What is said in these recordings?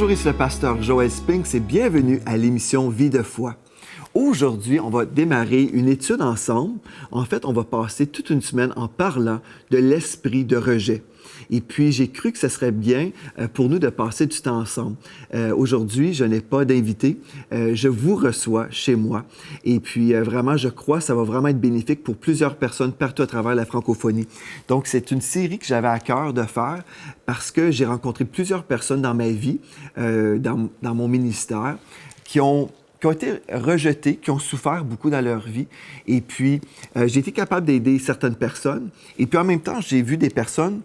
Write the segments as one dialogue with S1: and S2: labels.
S1: Bonjour, ici le pasteur Joel Spinks et bienvenue à l'émission Vie de foi. Aujourd'hui, on va démarrer une étude ensemble. En fait, on va passer toute une semaine en parlant de l'esprit de rejet. Et puis, j'ai cru que ce serait bien pour nous de passer du temps ensemble. Aujourd'hui, je n'ai pas d'invité. Je vous reçois chez moi. Et puis, vraiment, je crois que ça va vraiment être bénéfique pour plusieurs personnes partout à travers la francophonie. Donc, c'est une série que j'avais à cœur de faire parce que j'ai rencontré plusieurs personnes dans ma vie, dans mon ministère, qui ont été rejetés, qui ont souffert beaucoup dans leur vie. Et puis, j'ai été capable d'aider certaines personnes. Et puis, en même temps, j'ai vu des personnes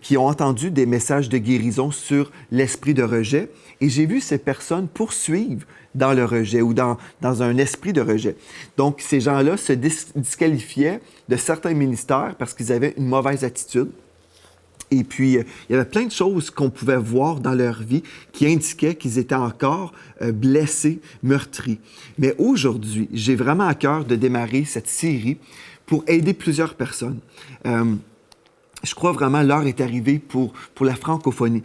S1: qui ont entendu des messages de guérison sur l'esprit de rejet. Et j'ai vu ces personnes poursuivre dans le rejet ou dans un esprit de rejet. Donc, ces gens-là se disqualifiaient de certains ministères parce qu'ils avaient une mauvaise attitude. Et puis, il y avait plein de choses qu'on pouvait voir dans leur vie qui indiquaient qu'ils étaient encore blessés, meurtris. Mais aujourd'hui, j'ai vraiment à cœur de démarrer cette série pour aider plusieurs personnes. Je crois vraiment l'heure est arrivée pour la francophonie,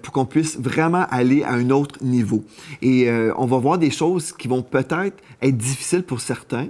S1: pour qu'on puisse vraiment aller à un autre niveau. Et on va voir des choses qui vont peut-être être difficiles pour certains,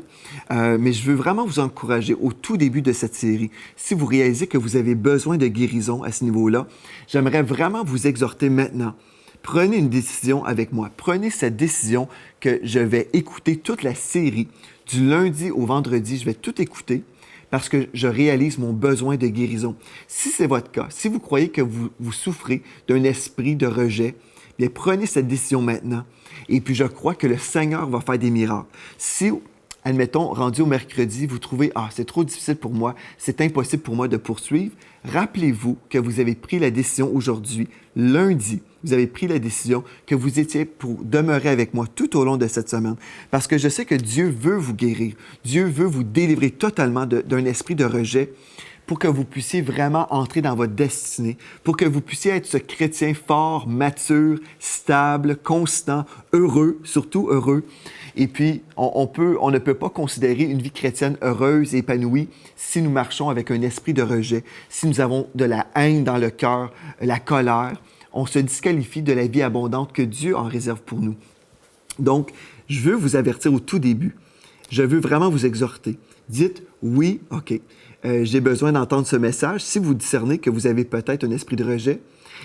S1: mais je veux vraiment vous encourager au tout début de cette série. Si vous réalisez que vous avez besoin de guérison à ce niveau-là, j'aimerais vraiment vous exhorter maintenant. Prenez une décision avec moi. Prenez cette décision que je vais écouter toute la série. Du lundi au vendredi, je vais tout écouter parce que je réalise mon besoin de guérison. Si c'est votre cas, si vous croyez que vous souffrez d'un esprit de rejet, bien prenez cette décision maintenant. Et puis je crois que le Seigneur va faire des miracles. Si, admettons, rendu au mercredi, vous trouvez « Ah, c'est trop difficile pour moi, c'est impossible pour moi de poursuivre », rappelez-vous que vous avez pris la décision aujourd'hui, lundi, vous avez pris la décision que vous étiez pour demeurer avec moi tout au long de cette semaine. Parce que je sais que Dieu veut vous guérir. Dieu veut vous délivrer totalement d'un esprit de rejet pour que vous puissiez vraiment entrer dans votre destinée, pour que vous puissiez être ce chrétien fort, mature, stable, constant, heureux, surtout heureux. Et puis, on ne peut pas considérer une vie chrétienne heureuse et épanouie si nous marchons avec un esprit de rejet, si nous avons de la haine dans le cœur, la colère. On se disqualifie de la vie abondante que Dieu en réserve pour nous. Donc, je veux vous avertir au tout début. Je veux vraiment vous exhorter. Dites « Oui, OK, j'ai besoin d'entendre ce message. » Si vous discernez que vous avez peut-être un esprit de rejet,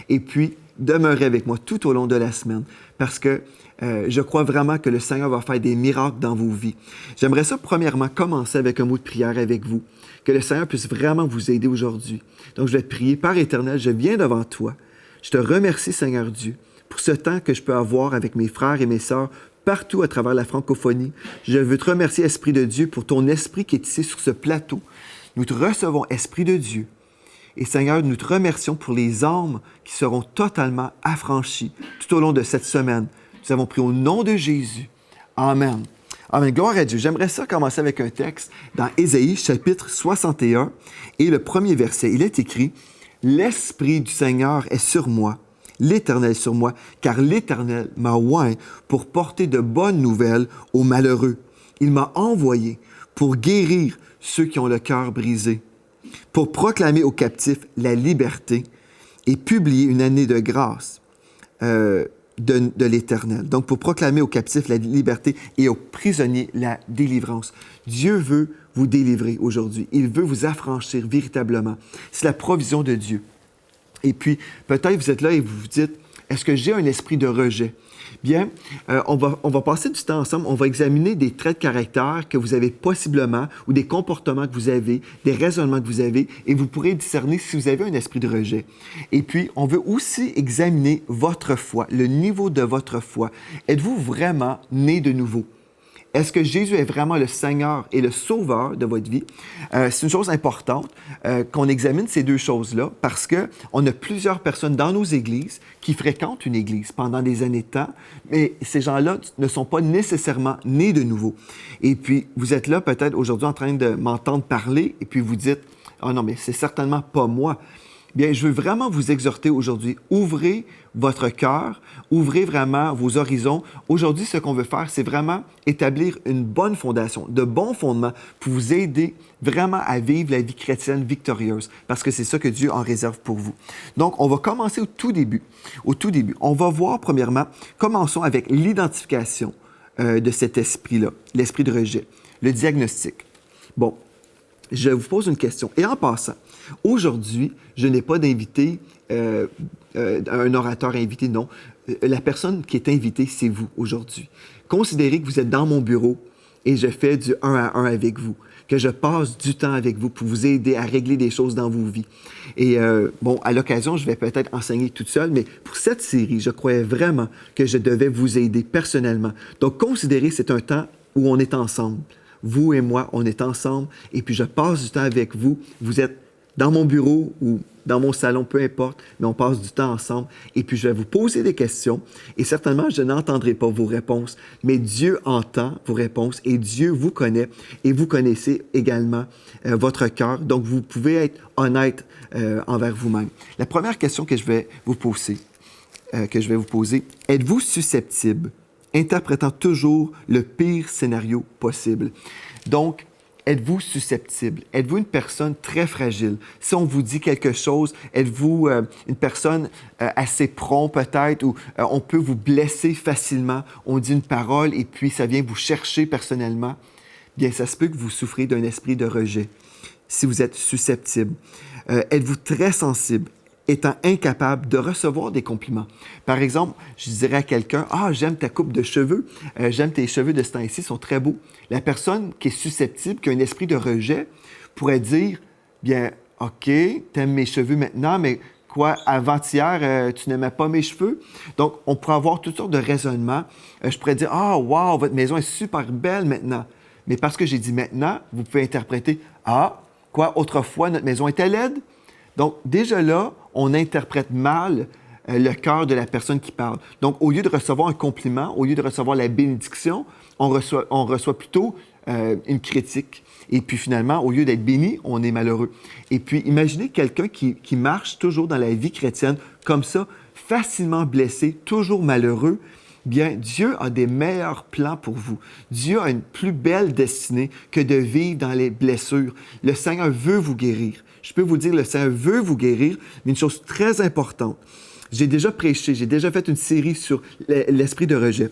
S1: et puis demeurez avec moi tout au long de la semaine parce que je crois vraiment que le Seigneur va faire des miracles dans vos vies. J'aimerais ça, premièrement, commencer avec un mot de prière avec vous, que le Seigneur puisse vraiment vous aider aujourd'hui. Donc, je vais te prier. Père éternel, je viens devant toi. Je te remercie, Seigneur Dieu, pour ce temps que je peux avoir avec mes frères et mes sœurs partout à travers la francophonie. Je veux te remercier, Esprit de Dieu, pour ton esprit qui est ici sur ce plateau. Nous te recevons, Esprit de Dieu. Et Seigneur, nous te remercions pour les âmes qui seront totalement affranchies tout au long de cette semaine. Nous avons prié au nom de Jésus. Amen. Amen. Gloire à Dieu. J'aimerais ça commencer avec un texte dans Ésaïe, chapitre 61, et le premier verset. Il est écrit « L'Esprit du Seigneur est sur moi, l'Éternel sur moi, car l'Éternel m'a oint pour porter de bonnes nouvelles aux malheureux. Il m'a envoyé pour guérir ceux qui ont le cœur brisé, pour proclamer aux captifs la liberté et publier une année de grâce de l'Éternel. » Donc, pour proclamer aux captifs la liberté et aux prisonniers la délivrance. Dieu veut vous délivrer aujourd'hui. Il veut vous affranchir véritablement. C'est la provision de Dieu. Et puis, peut-être vous êtes là et vous vous dites, est-ce que j'ai un esprit de rejet? Bien, on va passer du temps ensemble, on va examiner des traits de caractère que vous avez possiblement ou des comportements que vous avez, des raisonnements que vous avez, et vous pourrez discerner si vous avez un esprit de rejet. Et puis, on veut aussi examiner votre foi, le niveau de votre foi. Êtes-vous vraiment né de nouveau? Est-ce que Jésus est vraiment le Seigneur et le Sauveur de votre vie? C'est une chose importante qu'on examine ces deux choses-là parce qu'on a plusieurs personnes dans nos églises qui fréquentent une église pendant des années de temps, mais ces gens-là ne sont pas nécessairement nés de nouveau. Et puis, vous êtes là peut-être aujourd'hui en train de m'entendre parler et puis vous dites « Ah non, mais c'est certainement pas moi. » Bien, je veux vraiment vous exhorter aujourd'hui. Ouvrez votre cœur, ouvrez vraiment vos horizons. Aujourd'hui, ce qu'on veut faire, c'est vraiment établir une bonne fondation, de bons fondements pour vous aider vraiment à vivre la vie chrétienne victorieuse, parce que c'est ça que Dieu en réserve pour vous. Donc, on va commencer au tout début. Au tout début, on va voir premièrement, commençons avec l'identification de cet esprit-là, l'esprit de rejet, le diagnostic. Bon, je vous pose une question. Et en passant, aujourd'hui, je n'ai pas d'invité, un orateur invité, non. La personne qui est invitée, c'est vous aujourd'hui. Considérez que vous êtes dans mon bureau et je fais du 1-à-1 avec vous, que je passe du temps avec vous pour vous aider à régler des choses dans vos vies. Et bon, à l'occasion, je vais peut-être enseigner toute seule, mais pour cette série, je croyais vraiment que je devais vous aider personnellement. Donc, considérez que c'est un temps où on est ensemble. Vous et moi, on est ensemble et puis je passe du temps avec vous. Vous êtes dans mon bureau ou dans mon salon, peu importe, mais on passe du temps ensemble et puis je vais vous poser des questions et certainement, je n'entendrai pas vos réponses, mais Dieu entend vos réponses et Dieu vous connaît et vous connaissez également votre cœur. Donc, vous pouvez être honnête envers vous-même. La première question que je vais vous poser, êtes-vous susceptible, interprétant toujours le pire scénario possible? Donc, êtes-vous susceptible? Êtes-vous une personne très fragile? Si on vous dit quelque chose, êtes-vous une personne assez prompt peut-être ou on peut vous blesser facilement? On dit une parole et puis ça vient vous chercher personnellement. Bien, ça se peut que vous souffrez d'un esprit de rejet si vous êtes susceptible. Êtes-vous très sensible? Étant incapable de recevoir des compliments. Par exemple, je dirais à quelqu'un, « Ah, j'aime ta coupe de cheveux, j'aime tes cheveux de ce temps-ci, ils sont très beaux. » La personne qui est susceptible, qui a un esprit de rejet, pourrait dire, « Bien, OK, t'aimes mes cheveux maintenant, mais quoi, avant-hier, tu n'aimais pas mes cheveux? » Donc, on pourrait avoir toutes sortes de raisonnements. Je pourrais dire, « Ah, wow, votre maison est super belle maintenant. » Mais parce que j'ai dit « maintenant », vous pouvez interpréter, « Ah, quoi, autrefois, notre maison était laide? » Donc, déjà là, on interprète mal le cœur de la personne qui parle. Donc, au lieu de recevoir un compliment, au lieu de recevoir la bénédiction, on reçoit plutôt une critique. Et puis finalement, au lieu d'être béni, on est malheureux. Et puis, imaginez quelqu'un qui marche toujours dans la vie chrétienne comme ça, facilement blessé, toujours malheureux. Bien, Dieu a des meilleurs plans pour vous. Dieu a une plus belle destinée que de vivre dans les blessures. Le Seigneur veut vous guérir. Je peux vous dire, le Seigneur veut vous guérir, mais une chose très importante. J'ai déjà prêché, j'ai déjà fait une série sur l'esprit de rejet.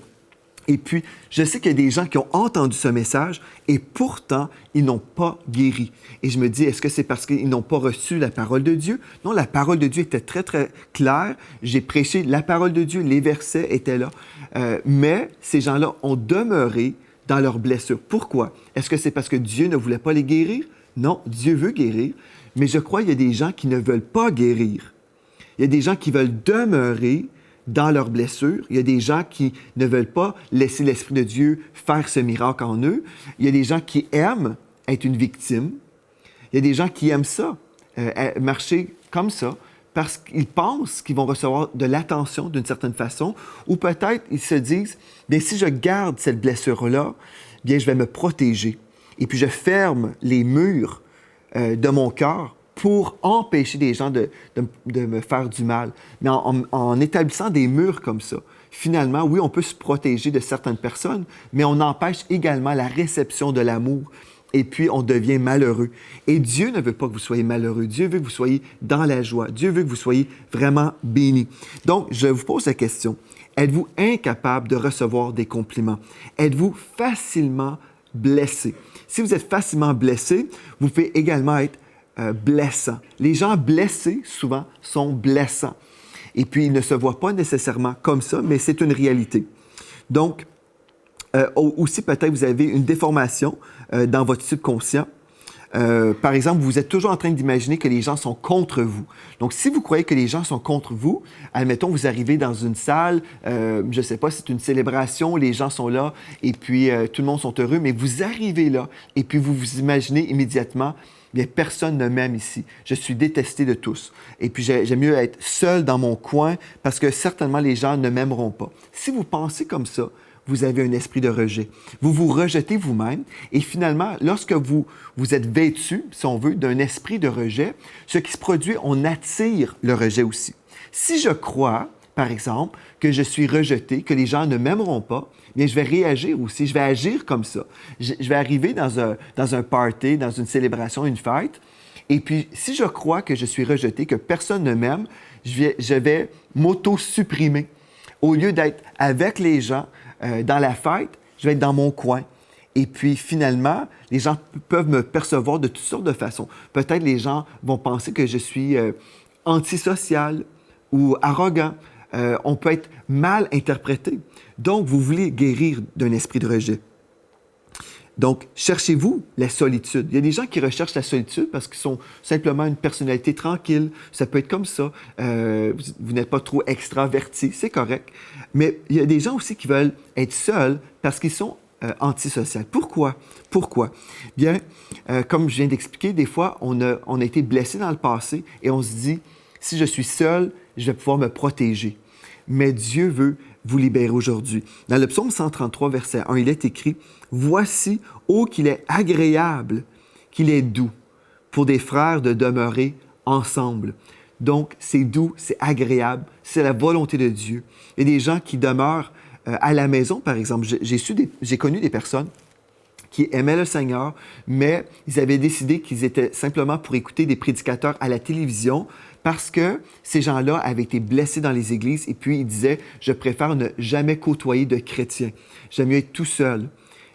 S1: Et puis, je sais qu'il y a des gens qui ont entendu ce message et pourtant, ils n'ont pas guéri. Et je me dis, est-ce que c'est parce qu'ils n'ont pas reçu la parole de Dieu? Non, la parole de Dieu était très, très claire. J'ai prêché la parole de Dieu, les versets étaient là. Mais ces gens-là ont demeuré dans leurs blessures. Pourquoi? Est-ce que c'est parce que Dieu ne voulait pas les guérir? Non, Dieu veut guérir. Mais je crois qu'il y a des gens qui ne veulent pas guérir. Il y a des gens qui veulent demeurer dans leurs blessures. Il y a des gens qui ne veulent pas laisser l'Esprit de Dieu faire ce miracle en eux. Il y a des gens qui aiment être une victime. Il y a des gens qui aiment ça, marcher comme ça, parce qu'ils pensent qu'ils vont recevoir de l'attention d'une certaine façon, ou peut-être ils se disent, bien, si je garde cette blessure-là, bien, je vais me protéger. Et puis, je ferme les murs de mon cœur pour empêcher des gens de me faire du mal. Mais en établissant des murs comme ça, finalement, oui, on peut se protéger de certaines personnes, mais on empêche également la réception de l'amour. Et puis, on devient malheureux. Et Dieu ne veut pas que vous soyez malheureux. Dieu veut que vous soyez dans la joie. Dieu veut que vous soyez vraiment bénis. Donc, je vous pose la question. Êtes-vous incapable de recevoir des compliments? Êtes-vous facilement blessé? Si vous êtes facilement blessé, vous pouvez également être blessant. Les gens blessés, souvent, sont blessants. Et puis, ils ne se voient pas nécessairement comme ça, mais c'est une réalité. Donc, aussi, peut-être, vous avez une déformation dans votre subconscient. Par exemple, vous êtes toujours en train d'imaginer que les gens sont contre vous. Donc, si vous croyez que les gens sont contre vous, admettons, vous arrivez dans une salle, je ne sais pas, c'est une célébration, les gens sont là, et puis tout le monde sont heureux, mais vous arrivez là, et puis vous vous imaginez immédiatement bien, personne ne m'aime ici. Je suis détesté de tous. Et puis, j'aime mieux être seul dans mon coin parce que certainement les gens ne m'aimeront pas. Si vous pensez comme ça, vous avez un esprit de rejet. Vous vous rejetez vous-même et finalement, lorsque vous êtes vêtu, si on veut, d'un esprit de rejet, ce qui se produit, on attire le rejet aussi. Si je crois, par exemple, que je suis rejeté, que les gens ne m'aimeront pas, bien, je vais réagir aussi, je vais agir comme ça. Je vais arriver dans un party, dans une célébration, une fête, et puis si je crois que je suis rejeté, que personne ne m'aime, je vais m'auto-supprimer. Au lieu d'être avec les gens dans la fête, je vais être dans mon coin. Et puis finalement, les gens peuvent me percevoir de toutes sortes de façons. Peut-être les gens vont penser que je suis antisocial ou arrogant. On peut être mal interprété. Donc, vous voulez guérir d'un esprit de rejet. Donc, cherchez-vous la solitude. Il y a des gens qui recherchent la solitude parce qu'ils sont simplement une personnalité tranquille. Ça peut être comme ça. Vous n'êtes pas trop extraverti, c'est correct. Mais il y a des gens aussi qui veulent être seuls parce qu'ils sont antisociaux. Pourquoi? Pourquoi? Bien, comme je viens d'expliquer, des fois, on a été blessé dans le passé et on se dit, si je suis seul, je vais pouvoir me protéger. Mais Dieu veut vous libérer aujourd'hui. Dans le psaume 133, verset 1, il est écrit « Voici, ô qu'il est agréable, qu'il est doux, pour des frères de demeurer ensemble. » Donc, c'est doux, c'est agréable, c'est la volonté de Dieu. Il y a des gens qui demeurent à la maison, par exemple. J'ai connu des personnes qui aimaient le Seigneur, mais ils avaient décidé qu'ils étaient simplement pour écouter des prédicateurs à la télévision parce que ces gens-là avaient été blessés dans les églises et puis ils disaient « Je préfère ne jamais côtoyer de chrétiens. J'aime mieux être tout seul. »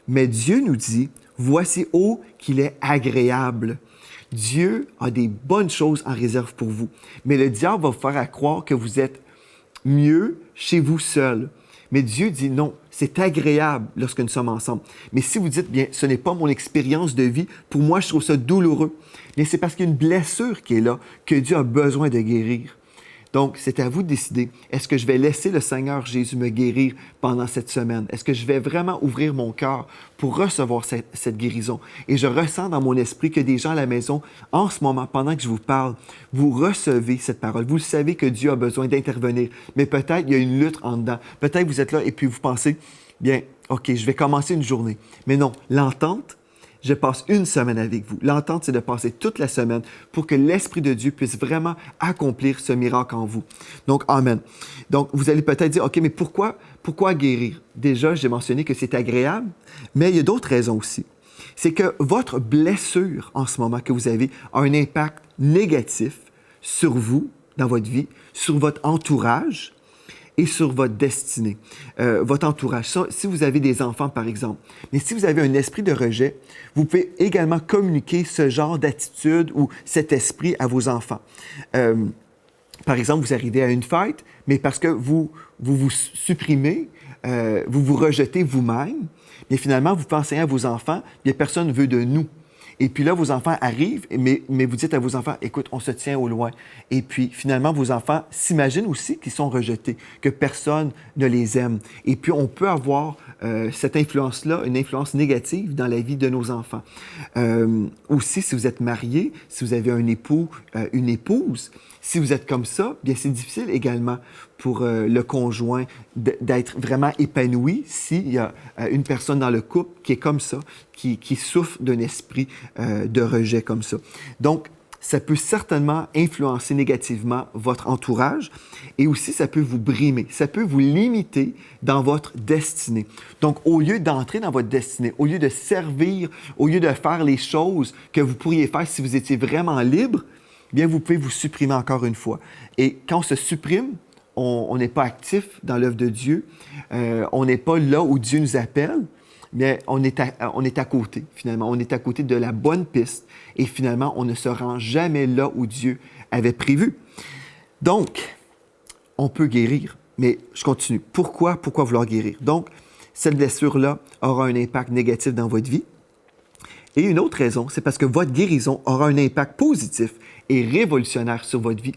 S1: Mais Dieu nous dit « Voici, ô qu'il est agréable. » Dieu a des bonnes choses en réserve pour vous. Mais le diable va vous faire croire que vous êtes mieux chez vous seul. Mais Dieu dit non, c'est agréable lorsque nous sommes ensemble. Mais si vous dites, bien, ce n'est pas mon expérience de vie, pour moi, je trouve ça douloureux, bien, c'est parce qu'il y a une blessure qui est là, que Dieu a besoin de guérir. Donc, c'est à vous de décider. Est-ce que je vais laisser le Seigneur Jésus me guérir pendant cette semaine? Est-ce que je vais vraiment ouvrir mon cœur pour recevoir cette guérison? Et je ressens dans mon esprit que des gens à la maison, en ce moment, pendant que je vous parle, vous recevez cette parole. Vous savez que Dieu a besoin d'intervenir, mais peut-être il y a une lutte en dedans. Peut-être vous êtes là et puis vous pensez, bien, OK, je vais commencer une journée. Mais non, l'entente, je passe une semaine avec vous. L'entente, c'est de passer toute la semaine pour que l'Esprit de Dieu puisse vraiment accomplir ce miracle en vous. Donc, Amen. Donc, vous allez peut-être dire, OK, mais pourquoi guérir? Déjà, j'ai mentionné que c'est agréable, mais il y a d'autres raisons aussi. C'est que votre blessure en ce moment que vous avez a un impact négatif sur vous, dans votre vie, sur votre entourage, et sur votre destinée, votre entourage. Si vous avez des enfants, par exemple, mais si vous avez un esprit de rejet, vous pouvez également communiquer ce genre d'attitude ou cet esprit à vos enfants. Par exemple, vous arrivez à une fête, mais parce que vous supprimez, vous vous rejetez vous-même, mais finalement, vous pensez à vos enfants, bien, personne ne veut de nous. Et puis là, vos enfants arrivent, mais vous dites à vos enfants, écoute, on se tient au loin. Et puis finalement, vos enfants s'imaginent aussi qu'ils sont rejetés, que personne ne les aime. Et puis on peut avoir cette influence-là, une influence négative dans la vie de nos enfants. Aussi, si vous êtes marié, si vous avez un époux, une épouse, si vous êtes comme ça, bien c'est difficile également pour le conjoint d'être vraiment épanoui s'il y a une personne dans le couple qui est comme ça, qui souffre d'un esprit de rejet comme ça. Donc, ça peut certainement influencer négativement votre entourage et aussi ça peut vous brimer, ça peut vous limiter dans votre destinée. Donc, au lieu d'entrer dans votre destinée, au lieu de servir, au lieu de faire les choses que vous pourriez faire si vous étiez vraiment libre, bien, vous pouvez vous supprimer encore une fois. Et quand on se supprime, on n'est pas actif dans l'œuvre de Dieu, on n'est pas là où Dieu nous appelle, mais on est à côté, finalement. On est à côté de la bonne piste et finalement, on ne se rend jamais là où Dieu avait prévu. Donc, on peut guérir, mais je continue. Pourquoi vouloir guérir? Donc, cette blessure-là aura un impact négatif dans votre vie. Et une autre raison, c'est parce que votre guérison aura un impact positif et révolutionnaire sur votre vie.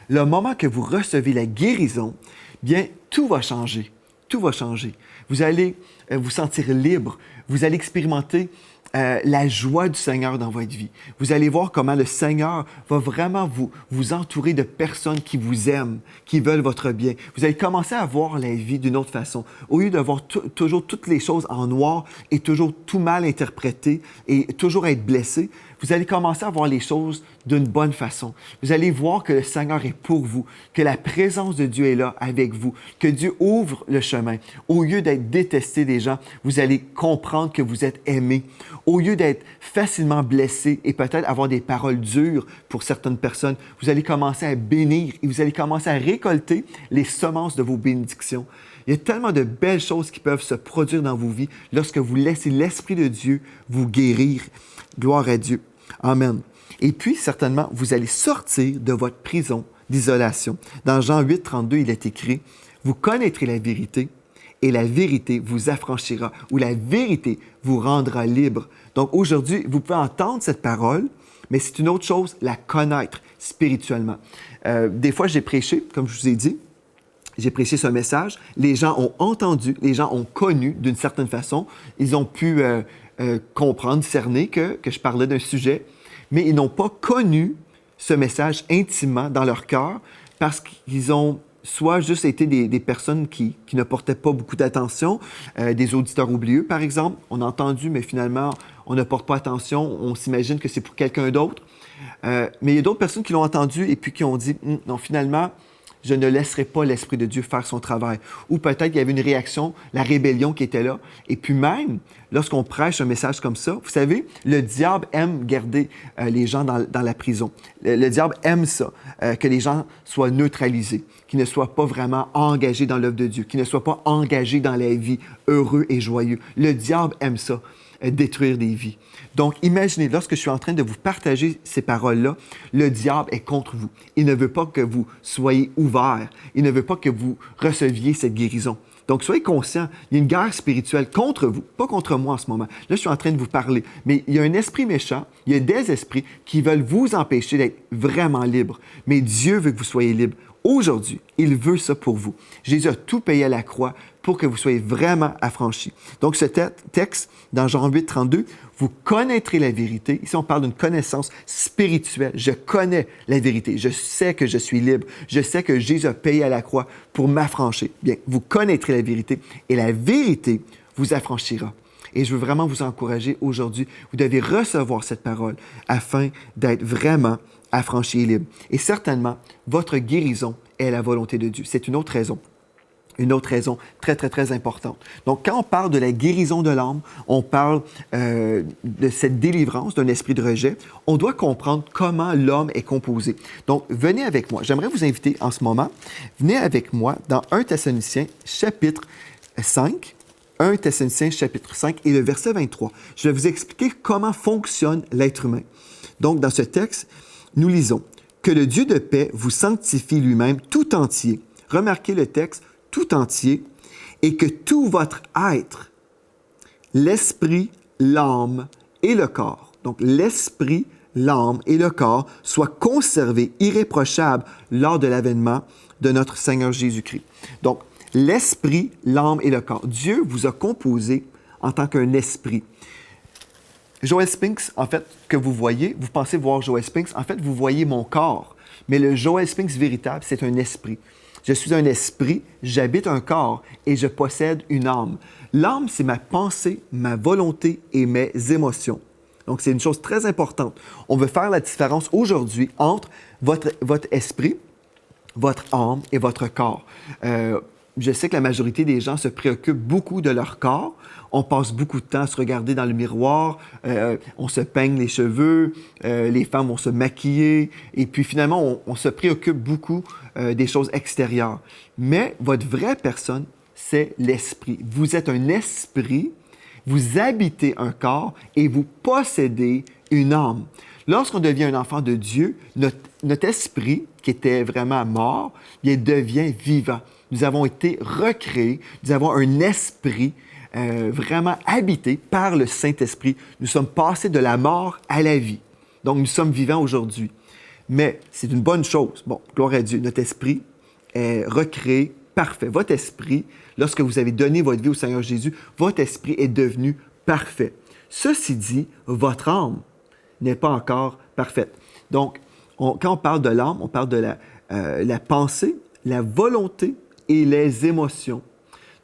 S1: Le moment que vous recevez la guérison, bien, tout va changer. Tout va changer. Vous allez vous sentir libre. Vous allez expérimenter la joie du Seigneur dans votre vie. Vous allez voir comment le Seigneur va vraiment vous entourer de personnes qui vous aiment, qui veulent votre bien. Vous allez commencer à voir la vie d'une autre façon. Au lieu de voir toujours toutes les choses en noir et toujours tout mal interprété et toujours être blessé, vous allez commencer à voir les choses d'une bonne façon. Vous allez voir que le Seigneur est pour vous, que la présence de Dieu est là avec vous, que Dieu ouvre le chemin. Au lieu d'être détesté des gens, vous allez comprendre que vous êtes aimé. Au lieu d'être facilement blessé et peut-être avoir des paroles dures pour certaines personnes, vous allez commencer à bénir et vous allez commencer à récolter les semences de vos bénédictions. Il y a tellement de belles choses qui peuvent se produire dans vos vies lorsque vous laissez l'Esprit de Dieu vous guérir. Gloire à Dieu. Amen. Et puis, certainement, vous allez sortir de votre prison d'isolation. Dans Jean 8, 32, il est écrit, « Vous connaîtrez la vérité et la vérité vous affranchira, ou la vérité vous rendra libre. » Donc, aujourd'hui, vous pouvez entendre cette parole, mais c'est une autre chose, la connaître spirituellement. Des fois, j'ai prêché, comme je vous ai dit, j'ai prêché ce message, les gens ont entendu, les gens ont connu d'une certaine façon, ils ont pu comprendre, cerner que je parlais d'un sujet, mais ils n'ont pas connu ce message intimement dans leur cœur parce qu'ils ont soit juste été des personnes qui ne portaient pas beaucoup d'attention, des auditeurs oublieux, par exemple. On a entendu, mais finalement, on ne porte pas attention, on s'imagine que c'est pour quelqu'un d'autre. Mais il y a d'autres personnes qui l'ont entendu et puis qui ont dit « Non, finalement, je ne laisserai pas l'Esprit de Dieu faire son travail. » Ou peut-être qu'il y avait une réaction, la rébellion qui était là. Et puis même, lorsqu'on prêche un message comme ça, vous savez, le diable aime garder les gens dans la prison. Le diable aime ça, que les gens soient neutralisés, qu'ils ne soient pas vraiment engagés dans l'œuvre de Dieu, qu'ils ne soient pas engagés dans la vie, heureux et joyeux. Le diable aime ça, détruire des vies. Donc, imaginez, lorsque je suis en train de vous partager ces paroles-là, le diable est contre vous. Il ne veut pas que vous soyez ouverts. Il ne veut pas que vous receviez cette guérison. Donc, soyez conscients, il y a une guerre spirituelle contre vous, pas contre moi en ce moment. Là, je suis en train de vous parler, mais il y a un esprit méchant, il y a des esprits qui veulent vous empêcher d'être vraiment libre. Mais Dieu veut que vous soyez libre. Aujourd'hui, il veut ça pour vous. Jésus a tout payé à la croix pour que vous soyez vraiment affranchis. Donc, ce texte, dans Jean 8, 32, vous connaîtrez la vérité. Ici, on parle d'une connaissance spirituelle. Je connais la vérité. Je sais que je suis libre. Je sais que Jésus a payé à la croix pour m'affranchir. Bien, vous connaîtrez la vérité et la vérité vous affranchira. Et je veux vraiment vous encourager aujourd'hui. Vous devez recevoir cette parole afin d'être vraiment affranchi et libre. Et certainement, votre guérison est la volonté de Dieu. C'est une autre raison. Une autre raison très, très, très importante. Donc, quand on parle de la guérison de l'âme, on parle de cette délivrance d'un esprit de rejet, on doit comprendre comment l'homme est composé. Donc, venez avec moi. J'aimerais vous inviter en ce moment, venez avec moi dans 1 Thessaloniciens, chapitre 5, 1 Thessaloniciens, chapitre 5 et le verset 23. Je vais vous expliquer comment fonctionne l'être humain. Donc, dans ce texte, nous lisons « Que le Dieu de paix vous sanctifie lui-même tout entier. » Remarquez le texte, tout entier, et que tout votre être, l'esprit, l'âme et le corps, donc l'esprit, l'âme et le corps, soient conservés irréprochables lors de l'avènement de notre Seigneur Jésus-Christ. Donc, l'esprit, l'âme et le corps. Dieu vous a composé en tant qu'un esprit. Joel Spinks, en fait, que vous voyez, vous pensez voir Joel Spinks, en fait, vous voyez mon corps. Mais le Joel Spinks véritable, c'est un esprit. Je suis un esprit, j'habite un corps et je possède une âme. L'âme, c'est ma pensée, ma volonté et mes émotions. Donc, c'est une chose très importante. On veut faire la différence aujourd'hui entre votre esprit, votre âme et votre corps. Je sais que la majorité des gens se préoccupent beaucoup de leur corps. On passe beaucoup de temps à se regarder dans le miroir, on se peigne les cheveux, les femmes vont se maquiller, et puis finalement, on se préoccupe beaucoup des choses extérieures. Mais votre vraie personne, c'est l'esprit. Vous êtes un esprit, vous habitez un corps et vous possédez une âme. Lorsqu'on devient un enfant de Dieu, notre esprit, qui était vraiment mort, il devient vivant. Nous avons été recréés, nous avons un esprit vraiment habité par le Saint-Esprit. Nous sommes passés de la mort à la vie. Donc, nous sommes vivants aujourd'hui. Mais c'est une bonne chose. Bon, gloire à Dieu, notre esprit est recréé, parfait. Votre esprit, lorsque vous avez donné votre vie au Seigneur Jésus, votre esprit est devenu parfait. Ceci dit, votre âme n'est pas encore parfaite. Donc, quand on parle de l'âme, on parle de la pensée, la volonté et les émotions.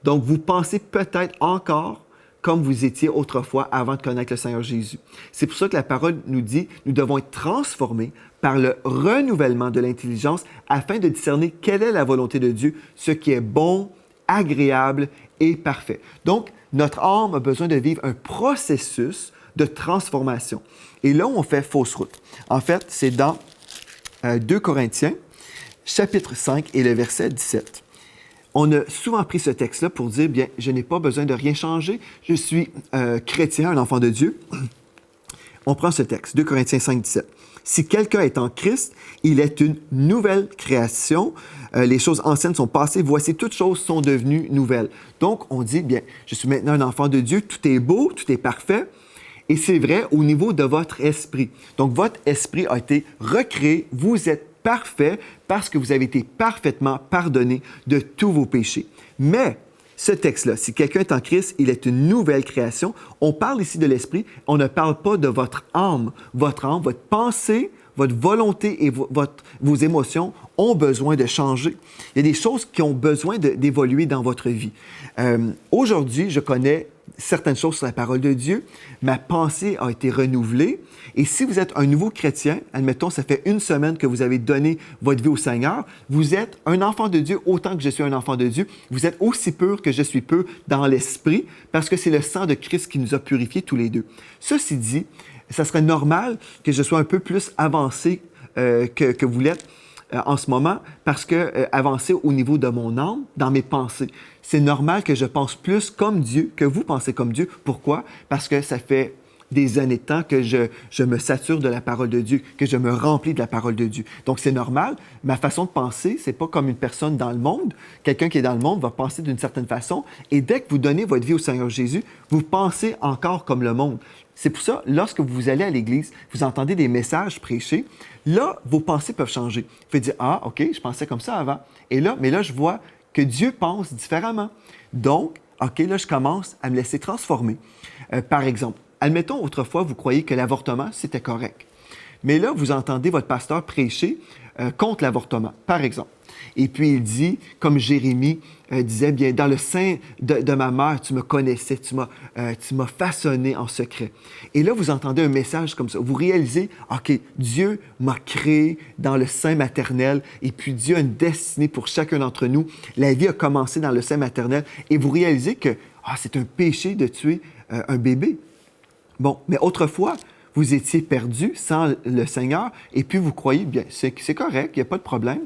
S1: Donc, vous pensez peut-être encore comme vous étiez autrefois avant de connaître le Seigneur Jésus. C'est pour ça que la parole nous dit, nous devons être transformés par le renouvellement de l'intelligence afin de discerner quelle est la volonté de Dieu, ce qui est bon, agréable et parfait. Donc, notre âme a besoin de vivre un processus de transformation. Et là, on fait fausse route. En fait, c'est dans 2 Corinthiens, chapitre 5 et le verset 17. On a souvent pris ce texte-là pour dire, bien, je n'ai pas besoin de rien changer, je suis chrétien, un enfant de Dieu. On prend ce texte, 2 Corinthiens 5, 17. Si quelqu'un est en Christ, il est une nouvelle création. Les choses anciennes sont passées, voici, toutes choses sont devenues nouvelles. Donc, on dit, bien, je suis maintenant un enfant de Dieu, tout est beau, tout est parfait. Et c'est vrai au niveau de votre esprit. Donc, votre esprit a été recréé, vous êtes parfait parce que vous avez été parfaitement pardonné de tous vos péchés. Mais ce texte-là, si quelqu'un est en Christ, il est une nouvelle création. On parle ici de l'esprit, on ne parle pas de votre âme. Votre âme, votre pensée, votre volonté et vos émotions ont besoin de changer. Il y a des choses qui ont besoin d'évoluer dans votre vie. Aujourd'hui, je connais certaines choses sur la parole de Dieu. Ma pensée a été renouvelée. Et si vous êtes un nouveau chrétien, admettons, ça fait 1 semaine que vous avez donné votre vie au Seigneur, vous êtes un enfant de Dieu autant que je suis un enfant de Dieu. Vous êtes aussi pur que je suis pur dans l'esprit parce que c'est le sang de Christ qui nous a purifiés tous les deux. Ceci dit, ça serait normal que je sois un peu plus avancé que vous l'êtes en ce moment parce que avancé au niveau de mon âme, dans mes pensées. C'est normal que je pense plus comme Dieu, que vous pensez comme Dieu. Pourquoi? Parce que ça fait des années de temps que je me sature de la parole de Dieu, que je me remplis de la parole de Dieu. Donc, c'est normal. Ma façon de penser, c'est pas comme une personne dans le monde. Quelqu'un qui est dans le monde va penser d'une certaine façon. Et dès que vous donnez votre vie au Seigneur Jésus, vous pensez encore comme le monde. C'est pour ça, lorsque vous allez à l'Église, vous entendez des messages prêchés, là, vos pensées peuvent changer. Vous pouvez dire, ah, OK, je pensais comme ça avant. Mais là, je vois que Dieu pense différemment. Donc, OK, là, je commence à me laisser transformer. Par exemple, admettons, autrefois, vous croyez que l'avortement, c'était correct. Mais là, vous entendez votre pasteur prêcher contre l'avortement, par exemple. Et puis, il dit, comme Jérémie disait, bien, dans le sein de ma mère, tu me connaissais, tu m'as façonné en secret. Et là, vous entendez un message comme ça. Vous réalisez, OK, Dieu m'a créé dans le sein maternel et puis Dieu a une destinée pour chacun d'entre nous. La vie a commencé dans le sein maternel et vous réalisez que c'est un péché de tuer un bébé. Bon, mais autrefois, vous étiez perdu sans le Seigneur et puis vous croyez, bien, c'est correct, il n'y a pas de problème.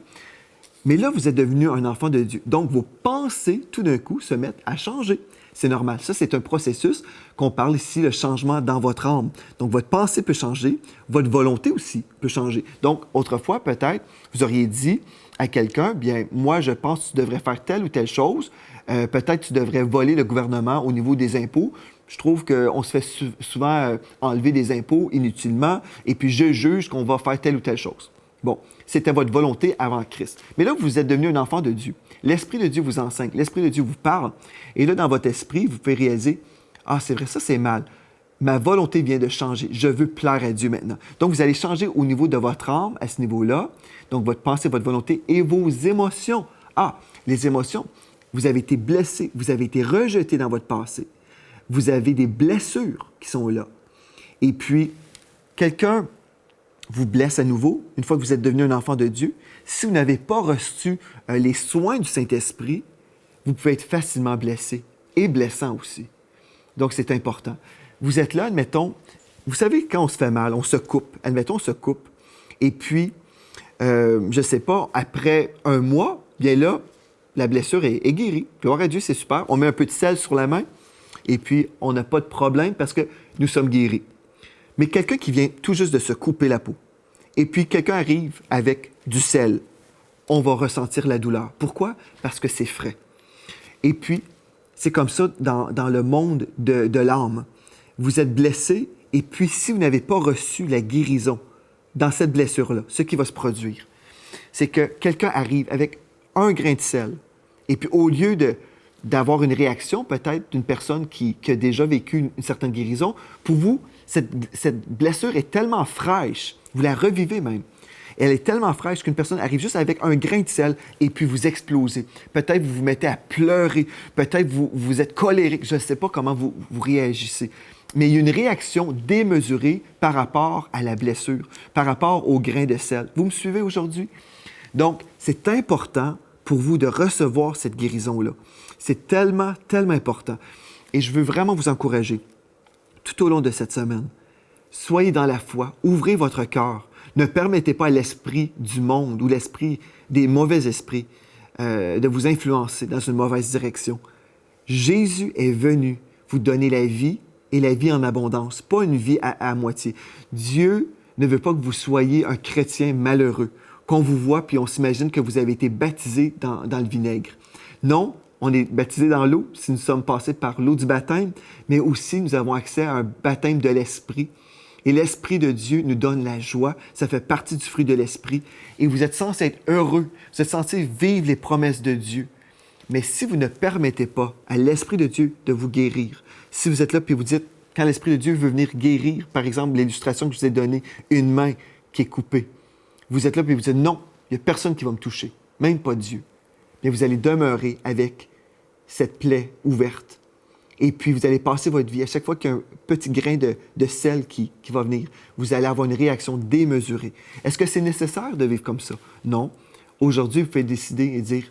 S1: Mais là, vous êtes devenu un enfant de Dieu. Donc, vos pensées, tout d'un coup, se mettent à changer. C'est normal. Ça, c'est un processus qu'on parle ici, le changement dans votre âme. Donc, votre pensée peut changer, votre volonté aussi peut changer. Donc, autrefois, peut-être, vous auriez dit à quelqu'un, bien, moi, je pense que tu devrais faire telle ou telle chose. Peut-être tu devrais voler le gouvernement au niveau des impôts. Je trouve qu'on se fait souvent enlever des impôts inutilement et puis je juge qu'on va faire telle ou telle chose. Bon, c'était votre volonté avant Christ. Mais là, vous êtes devenu un enfant de Dieu. L'Esprit de Dieu vous enseigne. L'Esprit de Dieu vous parle. Et là, dans votre esprit, vous pouvez réaliser, c'est vrai, ça c'est mal. Ma volonté vient de changer. Je veux plaire à Dieu maintenant. Donc, vous allez changer au niveau de votre âme, à ce niveau-là. Donc, votre pensée, votre volonté et vos émotions. Les émotions. Vous avez été blessé. Vous avez été rejeté dans votre passé. Vous avez des blessures qui sont là. Et puis, quelqu'un vous blesse à nouveau, une fois que vous êtes devenu un enfant de Dieu. Si vous n'avez pas reçu les soins du Saint-Esprit, vous pouvez être facilement blessé et blessant aussi. Donc, c'est important. Vous êtes là, admettons, vous savez, quand on se fait mal, on se coupe. Admettons, on se coupe. Et puis, je ne sais pas, après 1 mois, bien là, la blessure est guérie. Gloire à Dieu, c'est super. On met un peu de sel sur la main et puis on n'a pas de problème parce que nous sommes guéris. Mais quelqu'un qui vient tout juste de se couper la peau, et puis quelqu'un arrive avec du sel, on va ressentir la douleur. Pourquoi? Parce que c'est frais. Et puis, c'est comme ça dans le monde de l'âme. Vous êtes blessé, et puis si vous n'avez pas reçu la guérison dans cette blessure-là, ce qui va se produire, c'est que quelqu'un arrive avec un grain de sel, et puis au lieu d'avoir une réaction peut-être d'une personne qui a déjà vécu une certaine guérison. Pour vous, cette blessure est tellement fraîche, vous la revivez même. Elle est tellement fraîche qu'une personne arrive juste avec un grain de sel et puis vous explosez. Peut-être vous vous mettez à pleurer, peut-être vous êtes colérique, je ne sais pas comment vous réagissez. Mais il y a une réaction démesurée par rapport à la blessure, par rapport au grain de sel. Vous me suivez aujourd'hui? Donc, c'est important pour vous de recevoir cette guérison-là. C'est tellement, tellement important. Et je veux vraiment vous encourager tout au long de cette semaine. Soyez dans la foi, ouvrez votre cœur. Ne permettez pas à l'esprit du monde ou l'esprit des mauvais esprits de vous influencer dans une mauvaise direction. Jésus est venu vous donner la vie et la vie en abondance, pas une vie à moitié. Dieu ne veut pas que vous soyez un chrétien malheureux, qu'on vous voit puis on s'imagine que vous avez été baptisé dans le vinaigre. Non, on est baptisé dans l'eau si nous sommes passés par l'eau du baptême, mais aussi nous avons accès à un baptême de l'Esprit. Et l'Esprit de Dieu nous donne la joie. Ça fait partie du fruit de l'Esprit. Et vous êtes censé être heureux. Vous êtes censé vivre les promesses de Dieu. Mais si vous ne permettez pas à l'Esprit de Dieu de vous guérir, si vous êtes là et vous dites, quand l'Esprit de Dieu veut venir guérir, par exemple, l'illustration que je vous ai donnée, une main qui est coupée, vous êtes là et vous dites, non, il n'y a personne qui va me toucher, même pas Dieu. Mais vous allez demeurer avec cette plaie ouverte. Et puis, vous allez passer votre vie. À chaque fois qu'il y a un petit grain de sel qui va venir, vous allez avoir une réaction démesurée. Est-ce que c'est nécessaire de vivre comme ça? Non. Aujourd'hui, vous pouvez décider et dire,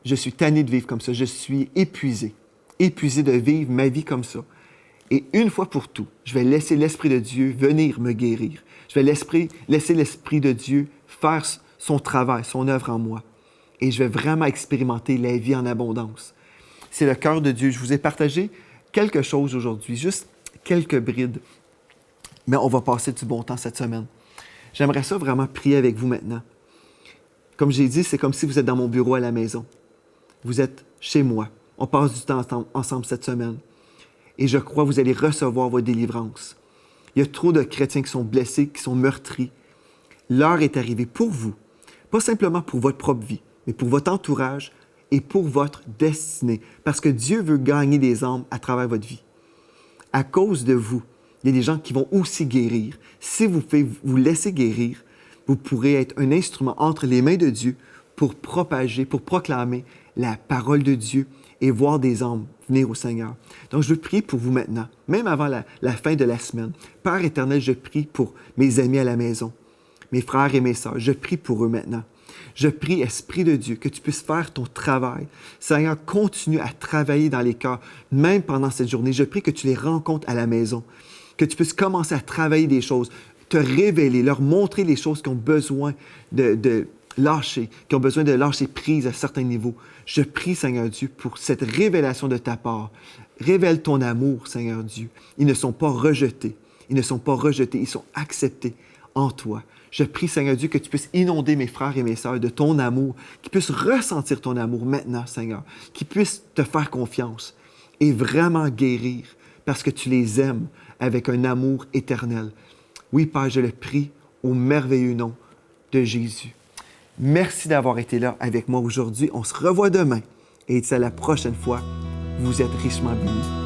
S1: je suis tanné de vivre comme ça. Je suis épuisé de vivre ma vie comme ça. Et une fois pour tout, je vais laisser l'Esprit de Dieu venir me guérir. Je vais laisser l'Esprit de Dieu faire son travail, son œuvre en moi. Et je vais vraiment expérimenter la vie en abondance. C'est le cœur de Dieu. Je vous ai partagé quelque chose aujourd'hui, juste quelques brides. Mais on va passer du bon temps cette semaine. J'aimerais ça vraiment prier avec vous maintenant. Comme j'ai dit, c'est comme si vous êtes dans mon bureau à la maison. Vous êtes chez moi. On passe du temps ensemble cette semaine. Et je crois que vous allez recevoir votre délivrance. Il y a trop de chrétiens qui sont blessés, qui sont meurtris. L'heure est arrivée pour vous, pas simplement pour votre propre vie, mais pour votre entourage et pour votre destinée. Parce que Dieu veut gagner des âmes à travers votre vie. À cause de vous, il y a des gens qui vont aussi guérir. Si vous pouvez vous laisser guérir, vous pourrez être un instrument entre les mains de Dieu pour propager, pour proclamer la parole de Dieu et voir des âmes venir au Seigneur. Donc, je veux prier pour vous maintenant, même avant la fin de la semaine. Père éternel, je prie pour mes amis à la maison, mes frères et mes sœurs. Je prie pour eux maintenant. Je prie, Esprit de Dieu, que tu puisses faire ton travail. Seigneur, continue à travailler dans les cœurs, même pendant cette journée. Je prie que tu les rencontres à la maison, que tu puisses commencer à travailler des choses, te révéler, leur montrer les choses qui ont besoin de lâcher, qui ont besoin de lâcher prise à certains niveaux. Je prie, Seigneur Dieu, pour cette révélation de ta part. Révèle ton amour, Seigneur Dieu. Ils ne sont pas rejetés. Ils ne sont pas rejetés. Ils sont acceptés en toi. Je prie, Seigneur Dieu, que tu puisses inonder mes frères et mes sœurs de ton amour, qu'ils puissent ressentir ton amour maintenant, Seigneur, qu'ils puissent te faire confiance et vraiment guérir parce que tu les aimes avec un amour éternel. Oui, Père, je le prie au merveilleux nom de Jésus. Merci d'avoir été là avec moi aujourd'hui. On se revoit demain et à la prochaine fois. Vous êtes richement bénis.